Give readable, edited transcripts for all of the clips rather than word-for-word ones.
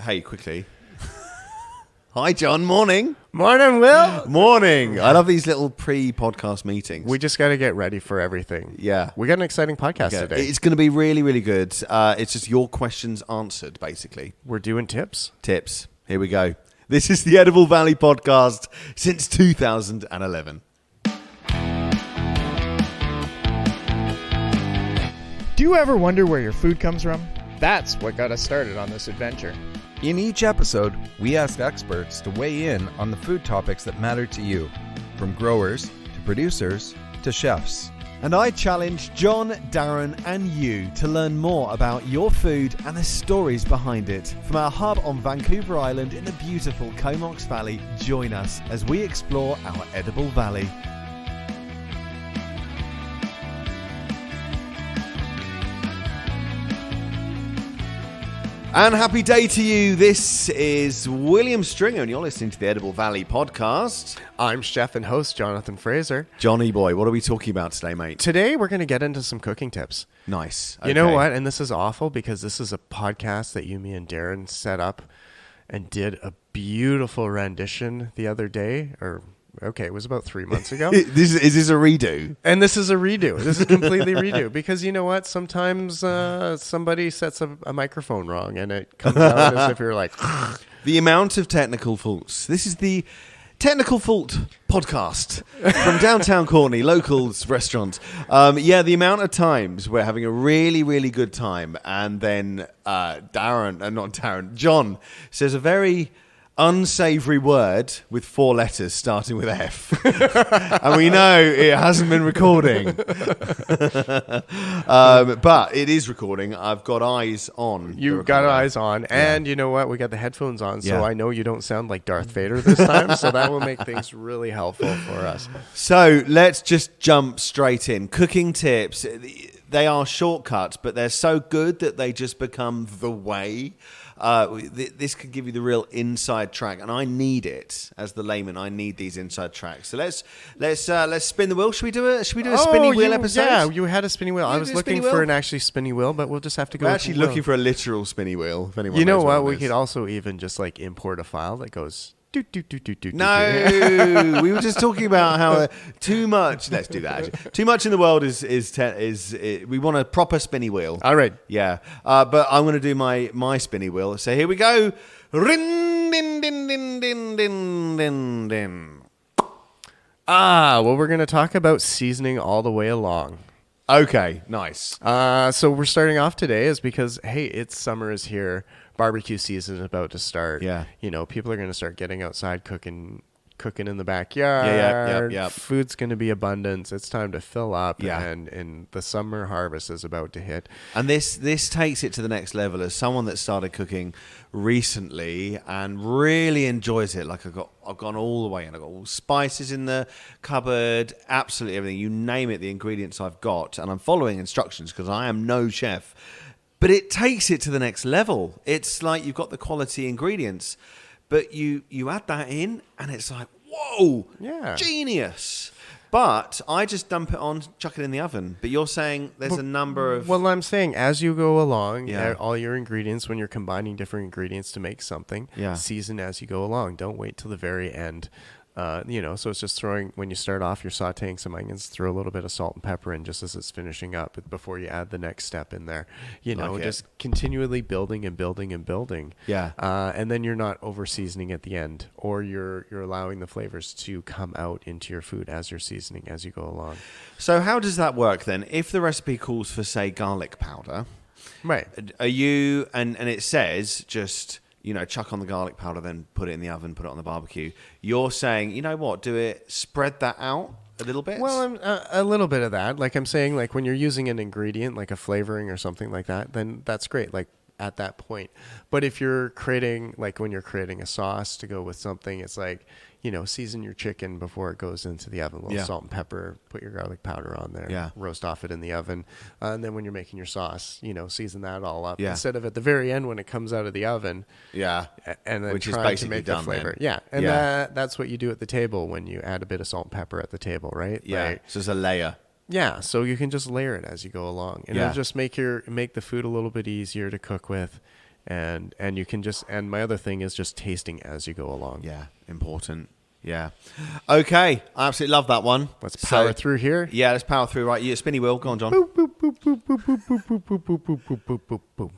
Hey, quickly. Hi, John. Morning. Morning, Will. Morning. I love these little pre-podcast meetings. We just got to get ready for everything. Yeah. We got an exciting podcast today. It's going to be really, really good. It's just your questions answered, basically. We're doing tips. Tips. Here we go. This is the Edible Valley podcast since 2011. Do you ever wonder where your food comes from? That's what got us started on this adventure. In each episode, we ask experts to weigh in on the food topics that matter to you, from growers to producers to chefs. And I challenge John, Darren and you to learn more about your food and the stories behind it. From our hub on Vancouver Island in the beautiful Comox Valley, join us as we explore our Edible Valley. And happy day to you. This is William Stringer, and you're listening to the Edible Valley podcast. I'm chef and host Jonathan Frazier. Johnny boy, what are we talking about today, mate? Today, we're going to get into some cooking tips. Nice. You know what? And this is awful because this is a podcast that me and Darren set up and did a beautiful rendition the other day, it was about 3 months ago. Is this a redo? And this is a redo. This is completely redo. Because you know what? Sometimes somebody sets a microphone wrong and it comes out as if you're like... The amount of technical faults. This is the Technical Fault podcast from downtown Courtney, locals restaurant. The amount of times we're having a really, really good time and then John says a very... unsavory word with 4 letters starting with F. And we know it hasn't been recording. But it is recording. I've got eyes on. You've got eyes on. And you know what? We got the headphones on, so I know you don't sound like Darth Vader this time. So that will make things really helpful for us. So let's just jump straight in. Cooking tips. They are shortcuts, but they're so good that they just become the way. This could give you the real inside track, and I need it as the layman. I need these inside tracks. So let's spin the wheel. Should we do a spinny wheel episode? Yeah, you had a spinny wheel. I was looking for an actually spinny wheel, but we'll just have to go. We're actually looking for a literal spinny wheel. If anyone, you know what? We could also even just like import a file that goes. No, we were just talking about how too much. Let's do that. Actually. Too much in the world is we want a proper spinny wheel. All right, yeah. But I'm going to do my spinny wheel. So here we go. Rin, din, din, din, din, din, din, din. Well, we're going to talk about seasoning all the way along. Okay, nice. So we're starting off today is because it's summer is here. Barbecue season is about to start. Yeah. You know, people are going to start getting outside cooking in the backyard. Yeah. Food's going to be abundance. It's time to fill up. Yeah. And the summer harvest is about to hit. And this takes it to the next level. As someone that started cooking recently and really enjoys it, like I've gone all the way and I've got all spices in the cupboard, absolutely everything. You name it, the ingredients I've got, and I'm following instructions because I am no chef. But it takes it to the next level. It's like you've got the quality ingredients, but you add that in, and it's like, whoa, genius. But I just dump it on, chuck it in the oven. But you're saying there's a number of... Well, I'm saying as you go along, all your ingredients, when you're combining different ingredients to make something, season as you go along. Don't wait till the very end. So it's just when you start off, you're sauteing some onions, throw a little bit of salt and pepper in just as it's finishing up before you add the next step in there. Just continually building and building and building. Yeah. And then you're not over seasoning at the end, or you're allowing the flavors to come out into your food as you're seasoning as you go along. So how does that work then? If the recipe calls for, say, garlic powder, right? Are you and it says just... chuck on the garlic powder, then put it in the oven, put it on the barbecue. You're saying, you know what, spread that out a little bit? Well, a little bit of that. Like I'm saying, like when you're using an ingredient, like a flavoring or something like that, then that's great, like at that point. But if you're creating, like when you're creating a sauce to go with something, it's like, season your chicken before it goes into the oven. A little salt and pepper, put your garlic powder on there, roast off it in the oven. And then when you're making your sauce, season that all up. Instead of at the very end when it comes out of the oven. Yeah. And then which is trying to make the flavor. Then. Yeah. And that's what you do at the table when you add a bit of salt and pepper at the table, right? Yeah. Right. So it's a layer. Yeah, so you can just layer it as you go along. And it'll just make the food a little bit easier to cook with. And you can just, and my other thing is just tasting as you go along. Yeah, important. Yeah. Okay, I absolutely love that one. Let's power through here. Yeah, let's power through. Right, you spinny wheel. Go on, John. Boop, boop, boop, boop, boop, boop, boop, boop, boop, boop, boop, boop, boop,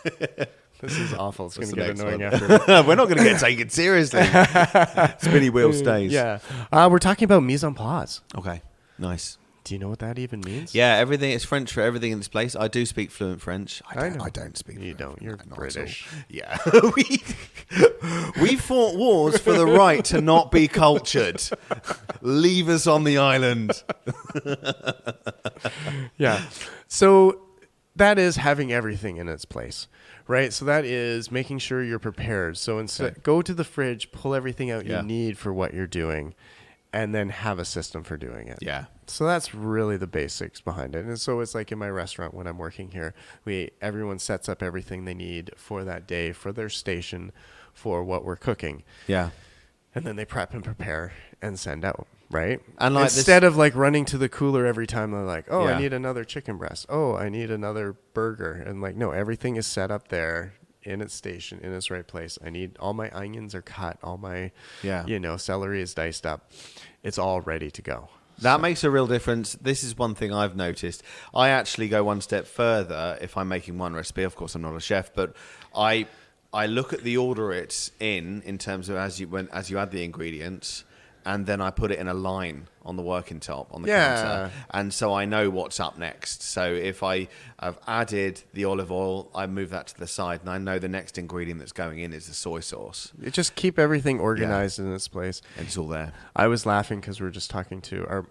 boop. This is awful. It's going to get annoying after. We're not going to get taken seriously. Spinny wheel stays. Yeah. We're talking about mise en place. Okay, nice. Do you know what that even means? Yeah, everything is French for everything in this place. I do speak fluent French. I know. I don't speak. You don't. You're British. Yeah. we fought wars for the right to not be cultured. Leave us on the island. Yeah. So that is having everything in its place, right? So that is making sure you're prepared. So instead, go to the fridge, pull everything out you need for what you're doing, and then have a system for doing it. Yeah. So that's really the basics behind it. And so it's like in my restaurant when I'm working here, everyone sets up everything they need for that day, for their station, for what we're cooking. Yeah. And then they prep and prepare and send out, right? And like instead of like running to the cooler every time they're like, oh, Yeah. I need another chicken breast. Oh, I need another burger. And like, no, everything is set up there in its station, in its right place. I need all my onions are cut, all my, celery is diced up. It's all ready to go. That makes a real difference. This is one thing I've noticed. I actually go one step further if I'm making one recipe. Of course, I'm not a chef, but I look at the order it's in terms of as you add the ingredients, and then I put it in a line on the working top on the counter, and so I know what's up next. So if I have added the olive oil, I move that to the side, and I know the next ingredient that's going in is the soy sauce. You just keep everything organized in its place. And it's all there. I was laughing because we were just talking to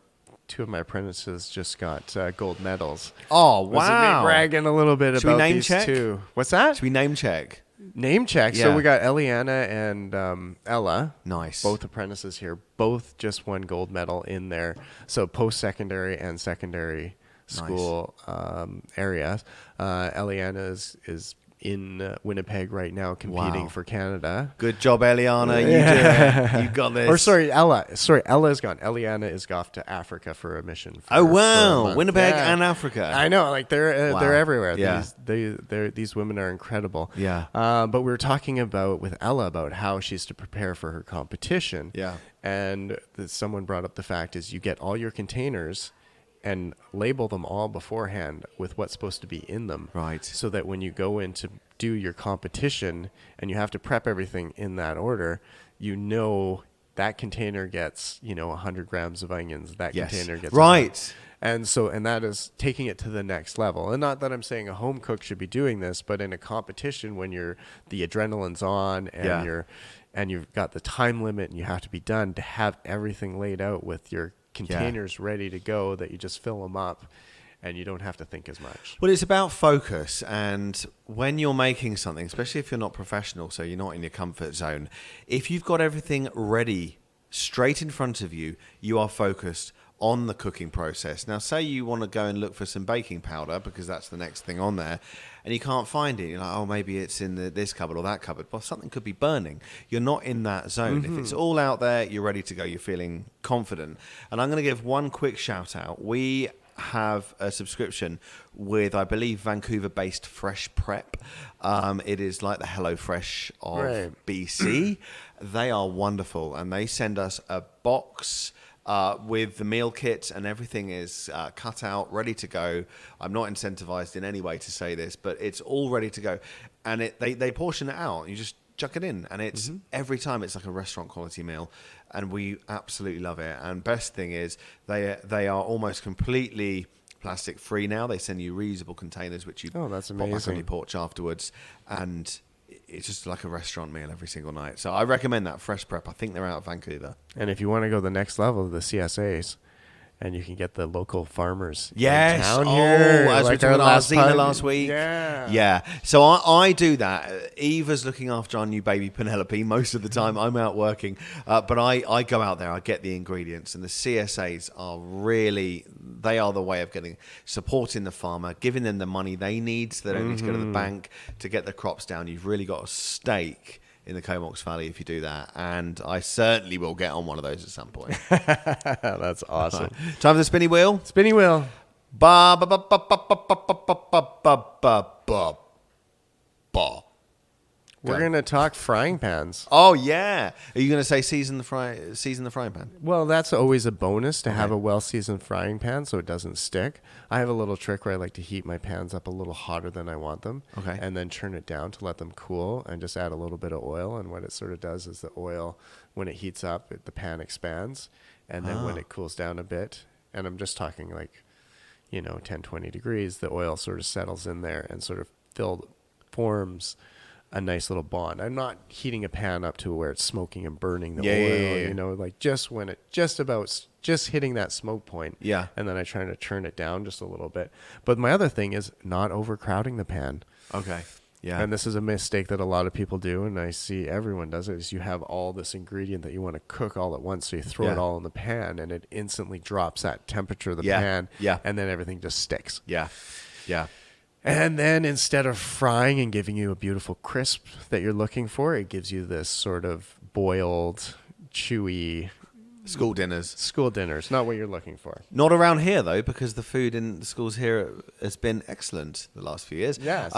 two of my apprentices just got gold medals. Oh, Was it me bragging a little bit Should we about name these check? two? What's that? Should we name check? Name check. Yeah. So we got Eliana and Ella. Nice. Both apprentices here. Both just won gold medal in their post-secondary and secondary school areas. Eliana is in Winnipeg right now competing for Canada. Good job, Eliana. You did it. You got this. Or sorry, Ella. Sorry, Ella is gone. Eliana is off to Africa for a mission. For a month. Winnipeg and Africa. I know, like they're everywhere. Yeah. These women are incredible. Yeah. But we were talking with Ella about how she's to prepare for her competition. Yeah. And someone brought up the fact is you get all your containers and label them all beforehand with what's supposed to be in them. Right. So that when you go in to do your competition and you have to prep everything in that order, you know that container gets, 100 grams of onions. That container gets 100. And that is taking it to the next level. And not that I'm saying a home cook should be doing this, but in a competition when the adrenaline's on and you've got the time limit and you have to be done, to have everything laid out with your containers ready to go, that you just fill them up and you don't have to think as much. Well, it's about focus. And when you're making something, especially if you're not professional, so you're not in your comfort zone, if you've got everything ready straight in front of you, you are focused on the cooking process. Now, say you want to go and look for some baking powder because that's the next thing on there, and you can't find it. You're like, oh, maybe it's in this cupboard or that cupboard. Well, something could be burning. You're not in that zone. If it's all out there, you're ready to go. You're feeling confident. And I'm going to give one quick shout out. We have a subscription with, I believe, Vancouver-based Fresh Prep. It is like the HelloFresh of BC. They are wonderful, and they send us a box with the meal kit, and everything is cut out, ready to go. I'm not incentivized in any way to say this, but it's all ready to go. And they portion it out. You just chuck it in, and it's every time it's like a restaurant quality meal, and we absolutely love it. And best thing is they are almost completely plastic free now. They send you reusable containers which you that's pop back on amazing. your porch afterwards, and it's just like a restaurant meal every single night. So I recommend that Fresh Prep. I think they're out of Vancouver. And if you want to go the next level, the CSAs, and you can get the local farmers in Yes. town here. As we like talked our about Zena pod- last week. Yeah. So I do that. Eva's looking after our new baby Penelope most of the time. I'm out working. But I go out there. I get the ingredients. And the CSAs are really, they are the way of supporting the farmer, giving them the money they need so they don't need to go to the bank to get the crops down. You've really got a stake in the Comox Valley if you do that, and I certainly will get on one of those at some point. That's awesome. Right. Time for the spinny wheel. Spinny wheel. Ba ba ba ba ba ba ba ba ba ba ba. Bah. We're Go. going to talk frying pans. Oh yeah. Are you going to say season the frying pan? Well, that's always a bonus to have Okay. a well-seasoned frying pan so it doesn't stick. I have a little trick where I like to heat my pans up a little hotter than I want them. Okay. And then turn it down to let them cool and just add a little bit of oil. And what it sort of does is the oil, when it heats up, the pan expands. And then when it cools down a bit, and I'm just talking like, 10, 20 degrees, the oil sort of settles in there and sort of forms a nice little bond. I'm not heating a pan up to where it's smoking and burning the oil, Yeah. like just when it just hitting that smoke point. Yeah. And then I try to turn it down just a little bit. But my other thing is not overcrowding the pan. Okay. Yeah. And this is a mistake that a lot of people do, and I see everyone does it, is you have all this ingredient that you want to cook all at once, so you throw it all in the pan, and it instantly drops that temperature of the pan, and then everything just sticks. Yeah. Yeah. And then instead of frying and giving you a beautiful crisp that you're looking for, it gives you this sort of boiled, chewy School dinners. school dinner. It's not what you're looking for. Not around here though, because the food in the schools here has been excellent the last few years. Yes.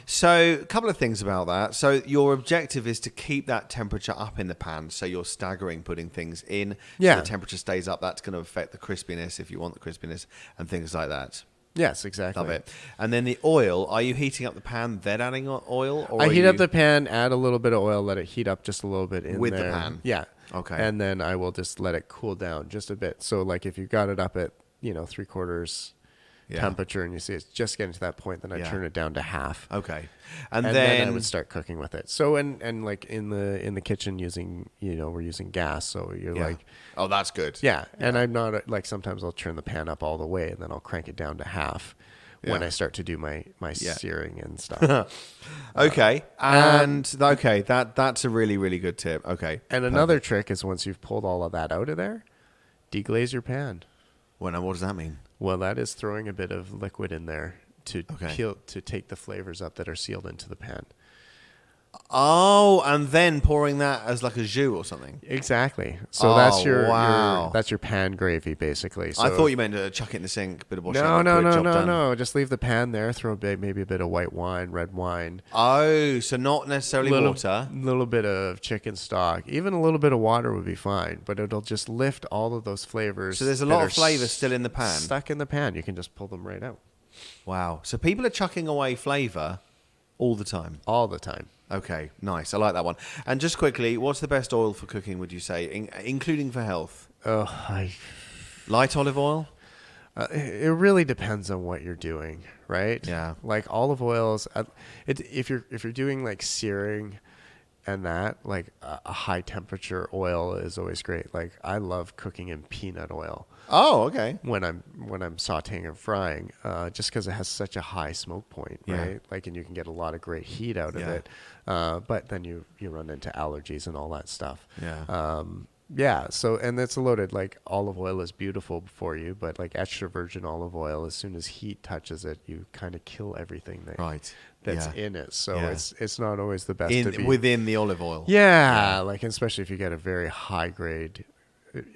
So a couple of things about that. So your objective is to keep that temperature up in the pan. So you're staggering putting things in. Yeah. So the temperature stays up. That's going to affect the crispiness if you want the crispiness and things like that. Yes, exactly. Love it. And then the oil, are you heating up the pan, then adding oil? Or I are heat you... up the pan, add a little bit of oil, let it heat up just a little bit in With the there. pan? Yeah. Okay. And then I will just let it cool down just a bit. So like if you got it up at, 3/4 temperature and you see it's just getting to that point, then I turn it down to half. Okay. And then then I would start cooking with it. So and like in the kitchen using, we're using gas, so you're like, oh, that's good. yeah. And I'm not like, sometimes I'll turn the pan up all the way and then I'll crank it down to half when I start to do my searing and stuff. Okay. That's a really, really good tip. Okay. And another trick is once you've pulled all of that out of there, deglaze your pan. Well, now what does that mean? Well, that is throwing a bit of liquid in there to Okay. to take the flavors up that are sealed into the pan. Oh, and then pouring that as like a jus or something. Exactly. So Oh, that's your wow. that's your pan gravy basically. So I thought you meant to chuck it in the sink, bit of washing. No. Just leave the pan there. Throw maybe a bit of white wine, red wine. Oh, so not necessarily water. Little bit of chicken stock. Even a little bit of water would be fine, but it'll just lift all of those flavors. So there's a lot of flavour still in the pan. Stuck in the pan. You can just pull them right out. Wow. So people are chucking away flavour all the time. All the time. Okay, nice. I like that one. And just quickly, what's the best oil for cooking, would you say, including for health? Light olive oil? It really depends on what you're doing, right? Yeah. Like olive oils, if you're doing like searing and that, like a high temperature oil is always great. Like I love cooking in peanut oil. Oh, okay. When I'm sautéing and frying, just because it has such a high smoke point, Yeah. right? Like, and you can get a lot of great heat out of it. But then you run into allergies and all that stuff. Yeah. So, and it's loaded. Like olive oil is beautiful for you, but like extra virgin olive oil, as soon as heat touches it, you kind of kill everything that's in it. So it's not always the best to be within the olive oil. Yeah, like especially if you get a very high grade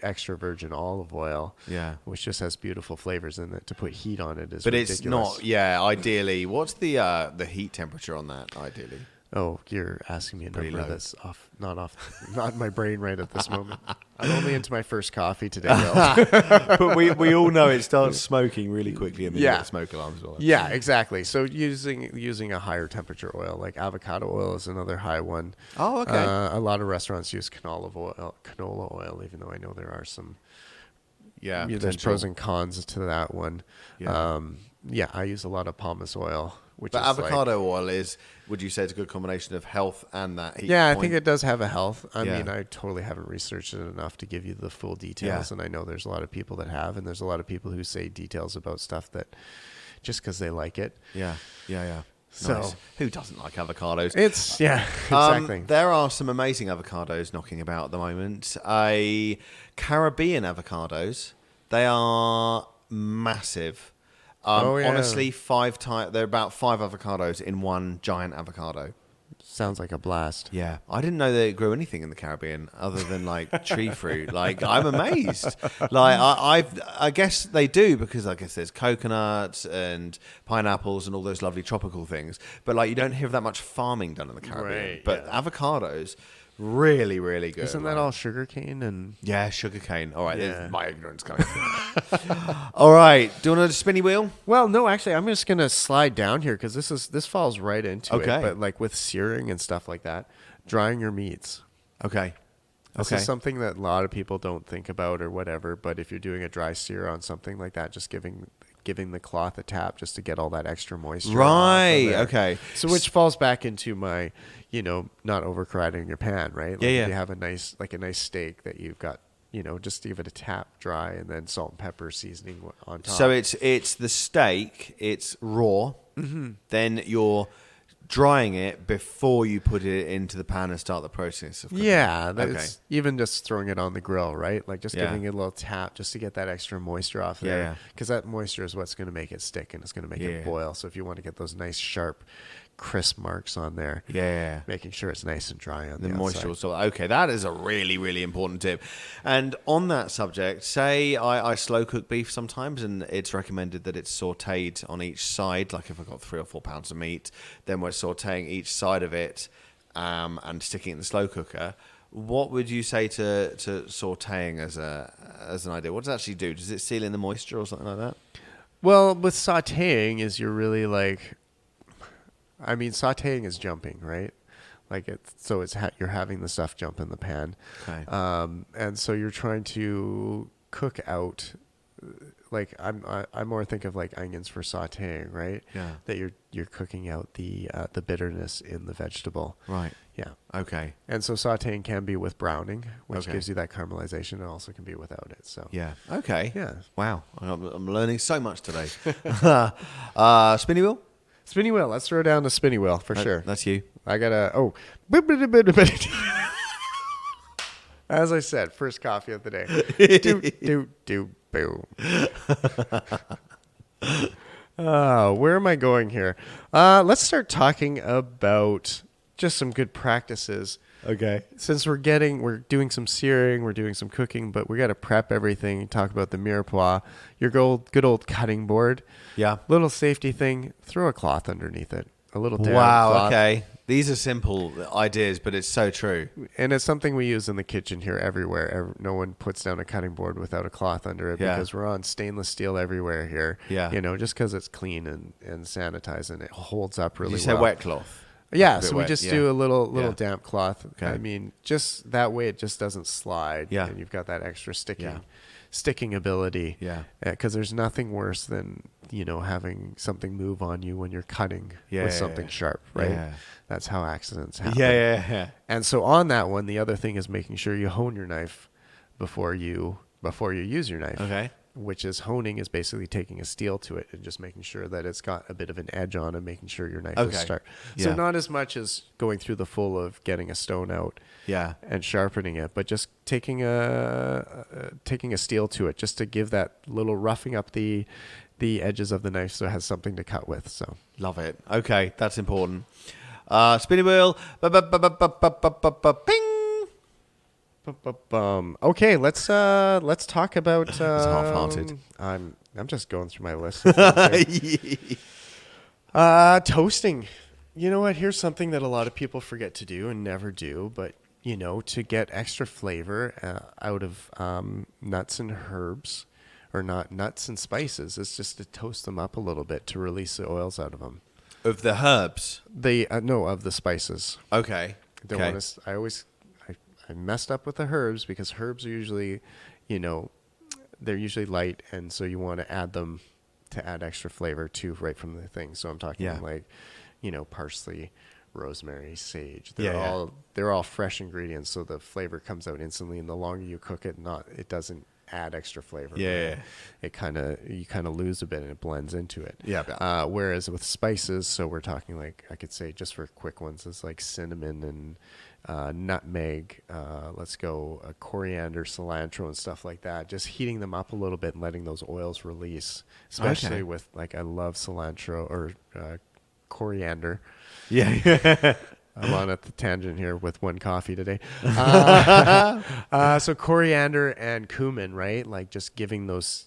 extra virgin olive oil, which just has beautiful flavors in it. To put heat on it is ridiculous. It's not. Yeah, ideally, what's the heat temperature on that? Ideally, Oh, you're asking me a Pretty number low. that's not in my brain right at this moment. I'm only into my first coffee today, Will. but we all know it starts smoking really quickly, and then you get smoke alarms as well. Yeah, exactly. So using a higher temperature oil, like avocado oil is another high one. Oh, okay. A lot of restaurants use canola oil, even though I know there are some. Yeah, There's potential. pros and cons to that one. Yeah. I use a lot of pomace oil, which But is avocado oil is, would you say, it's a good combination of health and that heat? Yeah, I point? think it does have a health. I Yeah. mean, I totally haven't researched it enough to give you the full details, and I know there's a lot of people that have, and there's a lot of people who say details about stuff that just because they like it. Yeah. So Nice. Who doesn't like avocados? it's exactly. There are some amazing avocados knocking about at the moment. Caribbean avocados. They are massive. Oh, yeah. Honestly, 5 times. They're about 5 avocados in one giant avocado. Sounds like a blast. Yeah, I didn't know they grew anything in the Caribbean other than like tree fruit. Like, I'm amazed. Like, I guess they do, because I guess there's coconuts and pineapples and all those lovely tropical things. But like, you don't hear of that much farming done in the Caribbean. Right, But yeah. avocados, really, really good. Isn't that all sugarcane and? Yeah, sugarcane. All right, Yeah. there's my ignorance coming through. All right, do you want a spinny wheel? Well, no, actually, I'm just gonna slide down here because this falls right into Okay. it. But like with searing and stuff like that, drying your meats. Okay. This Okay. is something that a lot of people don't think about or whatever. But if you're doing a dry sear on something like that, just giving the cloth a tap just to get all that extra moisture. Right. Off of there. Okay. So which falls back into my, not overcrowding your pan, right? Like Yeah, yeah. If you have a nice steak that you've got, just give it a tap dry and then salt and pepper seasoning on top. So it's the steak. It's raw. Mm-hmm. Then you're drying it before you put it into the pan and start the process of cooking. Yeah, Okay. that's even just throwing it on the grill, right? Like just Yeah. giving it a little tap just to get that extra moisture off there. Yeah. Because that moisture is what's going to make it stick and it's going to make Yeah. it boil. So if you want to get those nice sharp, crisp marks on there, Yeah. making sure it's nice and dry on The the moisture outside. will still. Okay, that is a really, really important tip. And on that subject, say I slow cook beef sometimes, and it's recommended that it's sautéed on each side. Like if I've got 3 or 4 pounds of meat, then we're sautéing each side of it and sticking it in the slow cooker. What would you say to sautéing as an idea? What does it actually do? Does it seal in the moisture or something like that? Well, with sautéing is you're really like, sautéing is jumping, right? Like you're having the stuff jump in the pan. Okay. And so you're trying to cook out, like I more think of like onions for sautéing, right? Yeah. That you're cooking out the bitterness in the vegetable. Right. Yeah. Okay. And so sautéing can be with browning, which Okay. gives you that caramelization, and also can be without it. So Yeah. Okay. Yeah. Wow. I'm learning so much today. Spinny wheel? Spinny wheel. Let's throw down the spinny wheel for sure. That's you. I gotta. As I said, first coffee of the day. do boom. Where am I going here? Let's start talking about just some good practices. Okay. Since we're doing some searing, we're doing some cooking, but we got to prep everything. Talk about the mirepoix, your good old cutting board. Yeah. Little safety thing. Throw a cloth underneath it. A little down Wow. cloth. Okay. These are simple ideas, but it's so true. And it's something we use in the kitchen here everywhere. No one puts down a cutting board without a cloth under it Yeah. because we're on stainless steel everywhere here. Yeah. Just because it's clean and sanitized and it holds up really Did you say well. wet cloth? Yeah, A bit so we wet, just yeah. do a little Yeah. damp cloth. Okay. I mean, just that way it just doesn't slide. Yeah. And you've got that extra Yeah. sticking ability. Yeah. Because there's nothing worse than, having something move on you when you're cutting Yeah, with yeah, something yeah. sharp, right? Yeah. That's how accidents happen. Yeah. And so on that one, the other thing is making sure you hone your knife before you use your knife. Okay. Which is honing is basically taking a steel to it and just making sure that it's got a bit of an edge on and making sure your knife is Okay. sharp. So Yeah. not as much as going through the full of getting a stone out Yeah. and sharpening it, but just taking a steel to it just to give that little roughing up the edges of the knife so it has something to cut with. So Love it. Okay, that's important. Spinny wheel. Ping. okay, let's talk about It's half-hearted. I'm just going through my list. Toasting. You know what? Here's something that a lot of people forget to do and never do, but to get extra flavor out of nuts and herbs, or not nuts and spices, is just to toast them up a little bit to release the oils out of them. Of the herbs. Of the spices. Okay. Don't want to. I messed up with the herbs because herbs are usually, they're usually light, and so you want to add them to add extra flavor too right from the thing. So I'm talking like, parsley, rosemary, sage. They're all fresh ingredients, so the flavor comes out instantly. And the longer you cook it, it doesn't add extra flavor. Yeah. You kind of lose a bit and it blends into it. Yeah. Whereas with spices, so we're talking like, I could say just for quick ones, it's like cinnamon and nutmeg, let's go coriander, cilantro, and stuff like that. Just heating them up a little bit and letting those oils release, especially with I love cilantro or coriander. Yeah. I'm on a tangent here with one coffee today. So coriander and cumin, right? Like just giving those.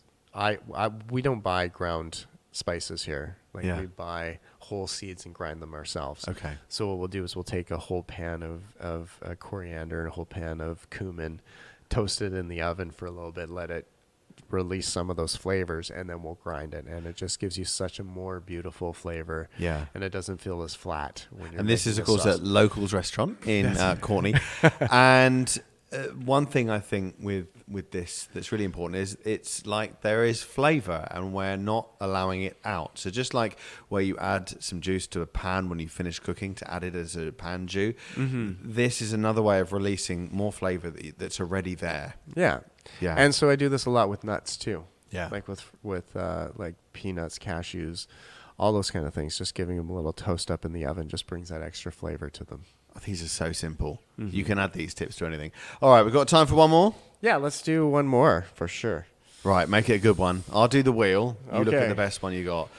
We don't buy ground spices here. Like we buy whole seeds and grind them ourselves. Okay. So what we'll do is we'll take a whole pan of coriander and a whole pan of cumin, toast it in the oven for a little bit, let it release some of those flavors, and then we'll grind it, and it just gives you such a more beautiful flavor. Yeah. And it doesn't feel as flat when you're And this is, of making course, the sauce. at Locals Restaurant in Courtney. And one thing I think with this that's really important is it's like there is flavour and we're not allowing it out. So just like where you add some juice to a pan when you finish cooking to add it as a pan jus, this is another way of releasing more flavour that's already there. Yeah. Yeah. And so I do this a lot with nuts too. Yeah. Like with like peanuts, cashews, all those kind of things. Just giving them a little toast up in the oven just brings that extra flavor to them. These are so simple. You can add these tips to anything. All right, we've got time for one more? Yeah, let's do one more for sure. Right, make it a good one. I'll do the wheel. You look Okay. at the best one you got.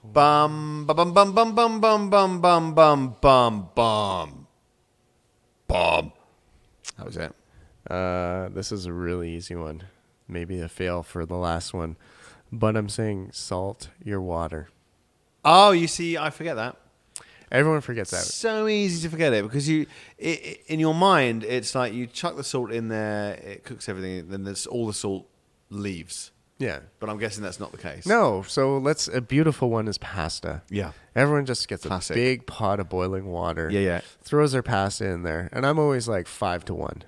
Bum, bum, bum, bum, bum, bum, bum, bum, bum, bum, bum. Bum. That was it. This is a really easy one. Maybe a fail for the last one. But I'm saying salt your water. Oh, you see, I forget that. Everyone forgets that. So easy to forget it because in your mind, it's like you chuck the salt in there, it cooks everything, then all the salt leaves. Yeah. But I'm guessing that's not the case. No, so a beautiful one is pasta. Yeah. Everyone just gets Classic. a big pot of boiling water. Yeah. Throws their pasta in there. And I'm always like 5-1.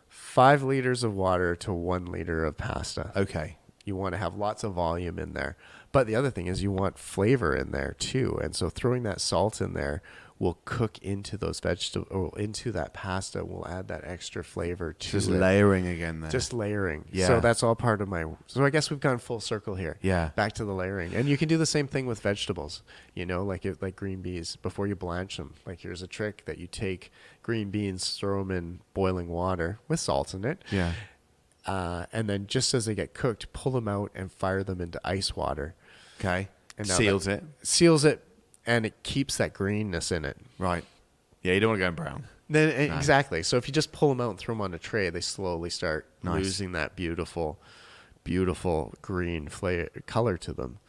5 liters of water to 1 liter of pasta. Okay. You want to have lots of volume in there. But the other thing is you want flavor in there too. And so throwing that salt in there will cook into those vegetables, or into that pasta, will add that extra flavor to Just it. layering again there. Just layering. Yeah. So that's all part of so I guess we've gone full circle here. Yeah. Back to the layering. And you can do the same thing with vegetables, like green beans before you blanch them. Like here's a trick that you take green beans, throw them in boiling water with salt in it. Yeah. And then just as they get cooked, pull them out and fire them into ice water. Okay. And now Seals it. Seals it, and it keeps that greenness in it. Right. Yeah, you don't want to go brown. Then Nice. Exactly. So if you just pull them out and throw them on a tray, they slowly start Nice. losing that beautiful, beautiful green color to them.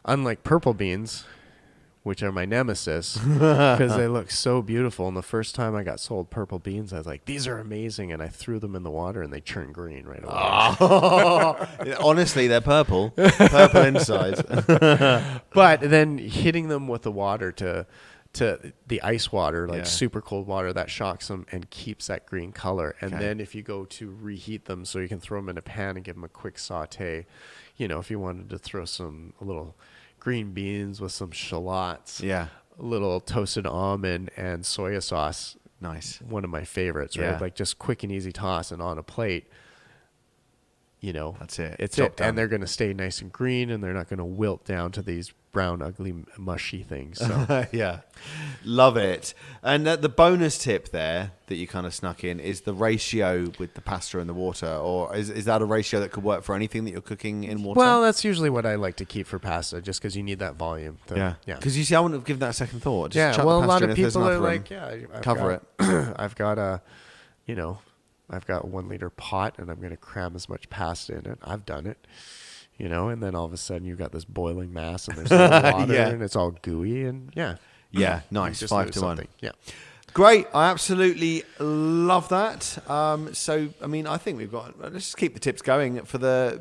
Unlike purple beans, which are my nemesis, because they look so beautiful. And the first time I got sold purple beans, I was like, these are amazing. And I threw them in the water and they turned green right away. Honestly, they're purple. Purple inside. But then hitting them with the water to the ice water, like Yeah. super cold water, that shocks them and keeps that green color. And Okay. then if you go to reheat them so you can throw them in a pan and give them a quick saute, if you wanted to throw a little green beans with some shallots, Yeah. a little toasted almond and soya sauce, Nice. one of my favorites, right? Yeah. Like just quick and easy toss and on a plate. That's it. It's Job it. done. And they're going to stay nice and green, and they're not going to wilt down to these brown, ugly, mushy things. So Yeah. Love it. And the bonus tip there that you kind of snuck in is the ratio with the pasta and the water, or is that a ratio that could work for anything that you're cooking in water? well, that's usually what I like to keep for pasta, just because you need that volume. yeah. Yeah. Because you see, I wouldn't have given that a second thought. Just Yeah. chuck Well, the a lot pasta of in if there's people are enough room. like, yeah, Cover it. I've got a 1 liter pot, and I'm going to cram as much pasta in it. I've done it. And then all of a sudden you've got this boiling mass, and there's no water, Yeah. and it's all gooey, and yeah. Yeah, You nice. just 5 lose to 1. something. Yeah. Great. I absolutely love that. So, I mean, I think let's just keep the tips going for the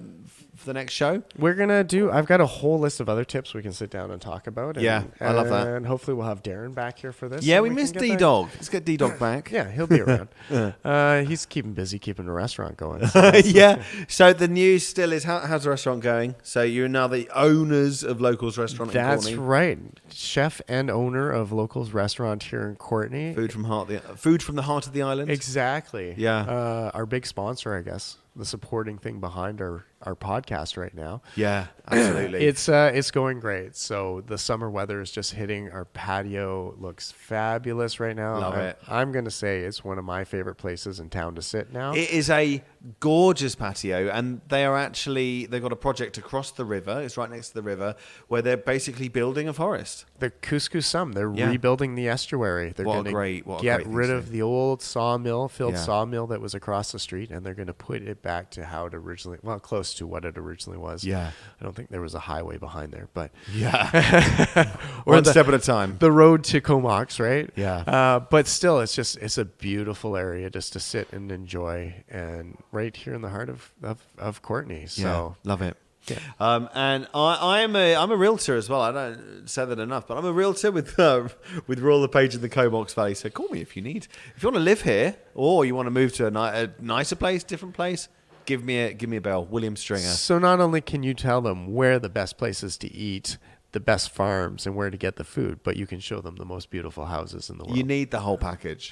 next show. I've got a whole list of other tips we can sit down and talk about. Yeah, I love that. And hopefully we'll have Darren back here for this. Yeah, and we can missed get that- D-Dog. Let's get D-Dog back. Yeah, he'll be around. He's keeping a restaurant going. So Yeah. So the news still is, how's the restaurant going? So you're now the owners of Locals Restaurant in that's Courtney. right. Chef and owner of Locals Restaurant here in Courtney. Food from the heart of the island. Exactly. Yeah. Our big sponsor, I guess, the supporting thing behind our podcast right now. Yeah, absolutely. It's going great. So the summer weather is just hitting. Our patio looks fabulous right now. Love it. I'm going to say it's one of my favorite places in town to sit now. It is a gorgeous patio, and they've got a project across the river. It's right next to the river where they're basically building a forest. The Couscous they're rebuilding the estuary. They're going to get rid of the old filled sawmill that was across the street, and they're going to put it back to how it originally, close to what it originally was. Yeah. I don't think there was a highway behind there, but One step at a time. The road to Comox, right? Yeah. But still, it's a beautiful area just to sit and enjoy, and right here in the heart of Courtenay. So love it. Yeah. And I'm a realtor as well. I don't say that enough, but I'm a realtor with Royal LePage in the Comox Valley. So call me if you want to live here, or you want to move to a nicer place, different place. Give me a bell, William Stringer. So not only can you tell them where the best places to eat, the best farms, and where to get the food, but you can show them the most beautiful houses in the world. You need the whole package.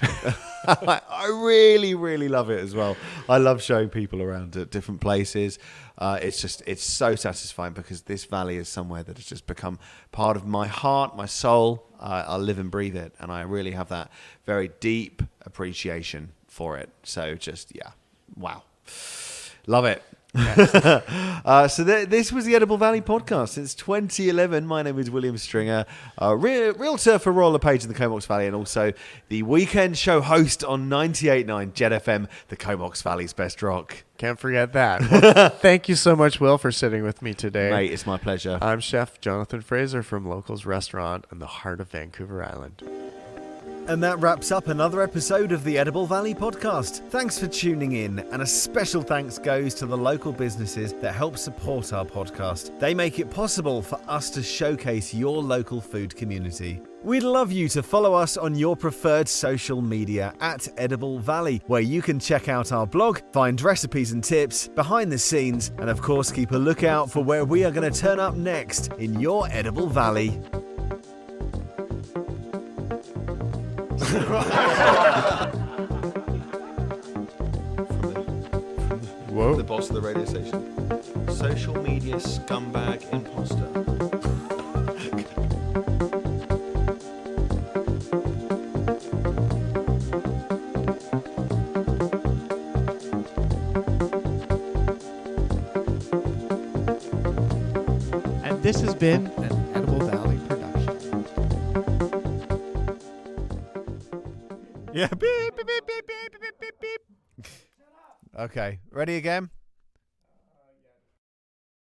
I really, really love it as well. I love showing people around at different places. It's so satisfying because this valley is somewhere that has just become part of my heart, my soul. I live and breathe it, and I really have that very deep appreciation for it. So wow. Love it. Yes. This was the Edible Valley podcast since 2011. My name is William Stringer, realtor for Royal LePage in the Comox Valley, and also the weekend show host on 98.9 Jet FM, the Comox Valley's best rock. Can't forget that. Well, thank you so much, Will, for sitting with me today. Mate, it's my pleasure. I'm Chef Jonathan Frazier from Locals Restaurant in the heart of Vancouver Island. And that wraps up another episode of the Edible Valley podcast. Thanks for tuning in, and a special thanks goes to the local businesses that help support our podcast. They make it possible for us to showcase your local food community. We'd love you to follow us on your preferred social media at Edible Valley, where you can check out our blog, find recipes and tips, behind the scenes, and of course keep a lookout for where we are going to turn up next in your Edible Valley. Whoa. The boss of the radio station. Social media scumbag imposter. And this has been an Edible Valley production. Yeah. Beep, beep, beep, beep, beep, beep, beep, beep. Okay. Ready again?